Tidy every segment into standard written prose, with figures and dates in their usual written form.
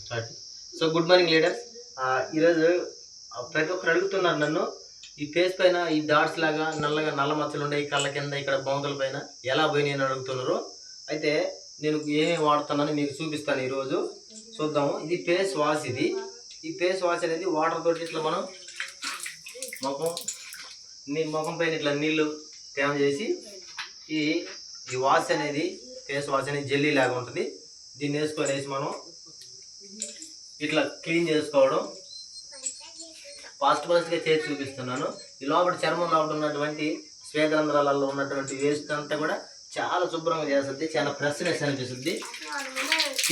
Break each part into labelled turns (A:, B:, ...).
A: Start. So good morning leaders. ఈరోజు ప్రతి ఒక్కరు అడుగుతున్నారు నన్ను, ఈ ఫేస్ పైన ఈ డాట్స్ లాగా నల్ల మచ్చలు ఉండే కళ్ళ కింద ఇక్కడ బొంగల పైన ఎలా పోయి నేను అడుగుతున్నారు. అయితే నేను ఏమేమి వాడుతున్నానో మీకు చూపిస్తాను ఈరోజు. చూద్దాము. ఇది ఫేస్ వాష్. ఈ ఫేస్ వాష్ అనేది వాటర్ తోటి ఇట్లా మనం ముఖం పైన ఇట్లా నీళ్ళు తేమ చేసి ఈ వాష్ అనేది ఫేస్ వాష్ అనేది జెల్లీ లాగా ఉంటుంది. దీన్ని వేసుకొనేసి మనం ఇట్లా క్లీన్ చేసుకోవడం. ఫాస్ట్గా చేసి చూపిస్తున్నాను. ఈ లోపల చర్మం లోపల ఉన్నటువంటి శ్వేతరంధ్రాలలో ఉన్నటువంటి వేస్ట్ అంతా కూడా చాలా శుభ్రంగా చేస్తుంది. చాలా ఫ్రెష్నెస్ అనిపిస్తుంది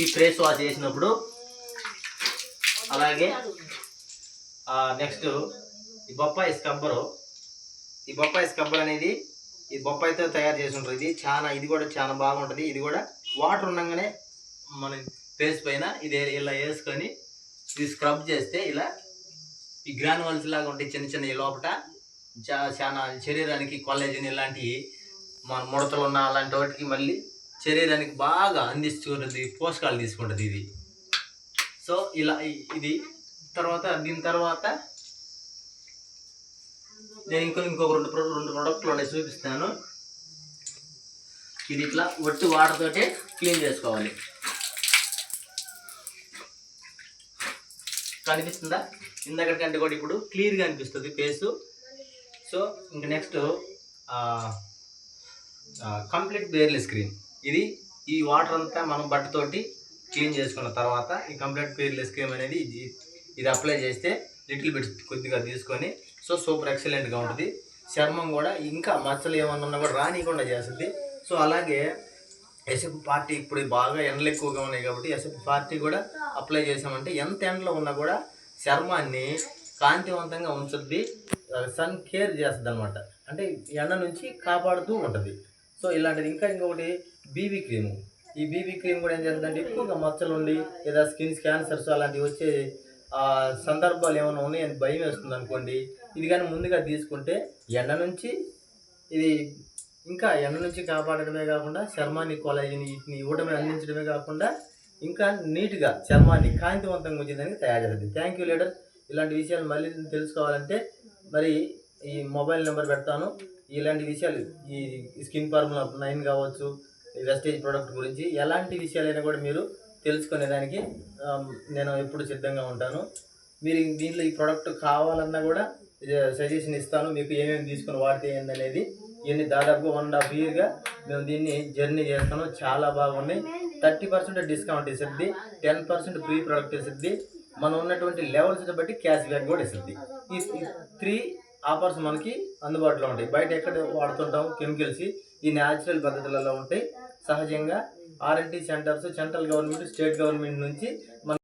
A: ఈ ఫేస్ వాష్ చేసినప్పుడు. అలాగే నెక్స్ట్ ఈ బొప్పాయి స్క్రబ్బర్ అనేది ఈ బొప్పాయితో తయారు చేసి ఉంటుంది. ఇది కూడా చాలా బాగుంటుంది. ఇది కూడా వాటర్ ఉండగానే మన ఫేస్ పైన ఇది ఇలా వేసుకొని ఇది స్క్రబ్ చేస్తే ఇలా ఈ గ్రానువల్స్ లాగా ఉంటాయి చిన్న ఈ లోపల చాలా శరీరానికి కొల్లాజెన్ ఇలాంటివి మన ముడతలు ఉన్న అలాంటి వాటికి మళ్ళీ శరీరానికి బాగా అందిస్తుంది, పోషకాలు తీసుకుంటుంది ఇది. సో ఇలా ఇది దీని తర్వాత నేను ఇంకొక రెండు ప్రొడక్ట్లు ఉన్నాయి చూపిస్తాను. ఇది ఇట్లా ఒట్టి వాటర్ తోటే క్లీన్ చేసుకోవాలి. కనిపిస్తుందా? ఇందాకంటే కూడా ఇప్పుడు క్లియర్గా అనిపిస్తుంది ఫేసు. సో ఇంకా నెక్స్ట్ కంప్లీట్ బేర్లెస్ క్రీమ్. ఈ వాటర్ అంతా మనం బట్టతోటి క్లీన్ చేసుకున్న తర్వాత ఈ కంప్లీట్ బేర్లెస్ క్రీమ్ అనేది ఇది అప్లై చేస్తే లిటిల్ బిట్స్ కొద్దిగా తీసుకొని సో సూపర్ ఎక్సలెంట్గా ఉంటుంది. చర్మం కూడా ఇంకా మచ్చలు ఏమన్నా ఉన్నా కూడా రానికుండా చేస్తుంది. సో అలాగే SF40 ఇప్పుడు బాగా ఎండలు ఎక్కువగా ఉన్నాయి కాబట్టి SF40 కూడా అప్లై చేసామంటే ఎంత ఎండలో ఉన్నా కూడా చర్మాన్ని కాంతివంతంగా ఉంచుద్ది, సన్ కేర్ చేస్తుంది అనమాట. అంటే ఎండ నుంచి కాపాడుతూ ఉంటుంది. సో ఇలాంటిది ఇంకొకటి బీబీ క్రీము. ఈ బీబీ క్రీమ్ కూడా ఏం చేస్తుందంటే ఎక్కువగా మచ్చలు ఉండి లేదా స్కిన్ క్యాన్సర్స్ అలాంటివి వచ్చే సందర్భాలు ఏమైనా ఉన్నాయని భయం వేస్తుంది అనుకోండి, ఇది కానీ ముందుగా తీసుకుంటే ఎండ నుంచి కాపాడటమే కాకుండా చర్మాన్ని కొలాజిన్ వీటిని ఇవ్వడమే అందించడమే కాకుండా ఇంకా నీట్గా చర్మాన్ని కాంతివంతంగా ఉంచేదానికి తయారు చేస్తుంది. Thank you leader. ఇలాంటి విషయాలు మళ్ళీ తెలుసుకోవాలంటే మరి ఈ మొబైల్ నెంబర్ పెడతాను. ఇలాంటి విషయాలు ఈ స్కిన్ ఫార్ములా 9 కావచ్చు, వెస్టేజ్ ప్రోడక్ట్ గురించి ఎలాంటి విషయాలైనా కూడా మీరు తెలుసుకునేదానికి నేను ఎప్పుడు సిద్ధంగా ఉంటాను. మీరు దీంట్లో ఈ ప్రోడక్ట్ కావాలన్నా కూడా సజెషన్ ఇస్తాను. మీకు ఏమేమి తీసుకొని వాడితే ఏందనేది. ఇవన్నీ దాదాపుగా 1.5 yearగా మేము దీన్ని జర్నీ చేస్తాను. చాలా బాగున్నాయి. 30% డిస్కౌంట్ ఇస్తుంది, 10% ఫ్రీ ప్రోడక్ట్ ఇస్తుంది, మనం ఉన్నటువంటి లెవెల్స్ని బట్టి క్యాష్ బ్యాక్ కూడా ఇస్తుంది. ఈ 3 ఆఫర్స్ మనకి అందుబాటులో ఉంటాయి. బయట ఎక్కడ వాడుతుంటాం కెమికల్స్, ఈ న్యాచురల్ పద్ధతులలో ఉంటాయి. సహజంగా R&D centres central government, state government నుంచి మన